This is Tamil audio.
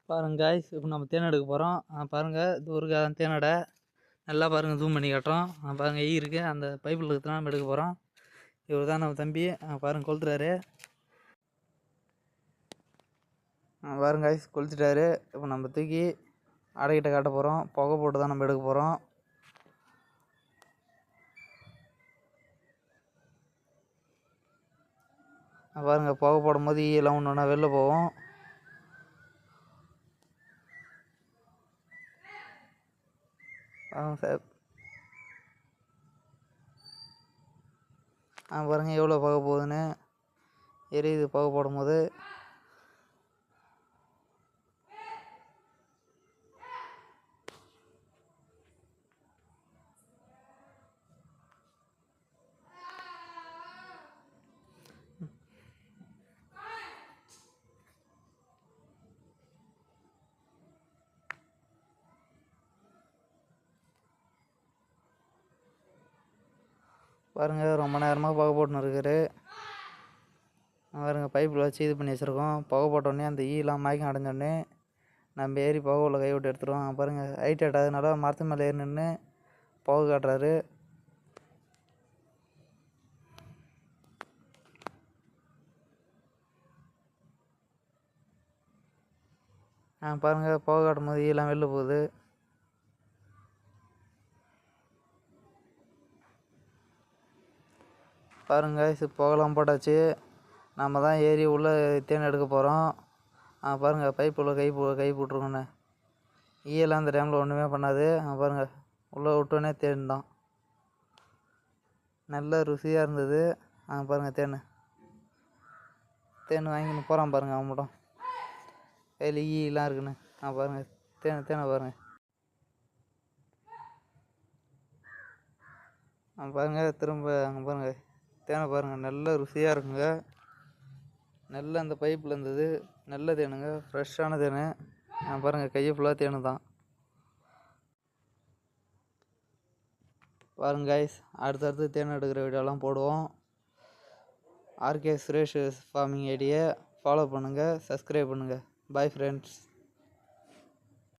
பாருங்க காய்ஸ், இப்போ நம்ம தேன் எடுக்க போகிறோம். பாருங்கள், இது ஒரு தேனடை. நல்லா பாருங்கள், ஜூம் பண்ணி காட்டுறோம். பாருங்கள், ஈ இருக்குது. அந்த பைப்பில் இருக்கிறதுலாம் நம்ம எடுக்க போகிறோம். இவர் தான் நம்ம தம்பி. பாருங்கள், கொளுத்துறாரு. பாருங்க காய்ஸ், கொளுத்துட்டாரு. இப்போ நம்ம தூக்கி அடைக்கிட்ட காட்ட போகிறோம். புகை போட்டு தான் நம்ம எடுக்க போகிறோம். பாருங்கள், புகை போடும் போது ஈயெல்லாம் ஒன்று ஒன்றா வெளில போகும். சார், பாருங்கள் எவ்வளோ புகை போகுதுன்னு. எரியுது புகை போடும்போது. பாருங்கள், ரொம்ப நேரமாக புகை போட்டுன்னு இருக்காரு. பாருங்கள், பைப்பில் வச்சு இது பண்ணி வச்சுருக்கோம். புகை போட்டோடனே அந்த ஈலாம் மயக்கம் அடைஞ்சோடனே நம்ம ஏறி புகை உள்ள கை விட்டு எடுத்துருவோம். பாருங்கள், ஹைட் ஆட்டதுனால மரத்து மேலே ஏறி நின்று புகை காட்டுறாரு. பாருங்கள், புகை காட்டும் போது ஈலாம் வெளில போகுது. பாருங்க, புகைலாம் போட்டாச்சு. நம்ம தான் ஏறி உள்ளே தேன் எடுக்க போகிறோம். பாருங்கள், பைப் உள்ள கை போட்டுருக்கோண்ணே. ஈயெல்லாம் அந்த டைமில் ஒன்றுமே பண்ணாது. பாருங்கள், உள்ளே விட்டோன்னே தேன் தான். நல்ல ருசியாக இருந்தது. பாருங்கள், தேன் வாங்கின்னு போகிறான் பாருங்கள். அவன் மட்டும் கையில் ஈலாம் இருக்குன்னு. பாருங்கள், தேனை பாருங்கள். பாருங்கள், திரும்ப அங்கே பாருங்கள், தேனை பாருங்கள். நல்ல ருசியாக இருக்குங்க. நல்ல அந்த பைப்பில் இருந்தது. நல்ல தேனுங்க, ஃப்ரெஷ்ஷான தேன். பாருங்கள், கையை ஃபுல்லாக தேனு தான். பாருங்க காய்ஸ், அடுத்தடுத்து தேன் எடுக்கிற வீடியோலாம் போடுவோம். ஆர்கே சுரேஷ் ஃபார்மிங் ஐடியை ஃபாலோ பண்ணுங்கள், சப்ஸ்கிரைப் பண்ணுங்கள். Bye friends.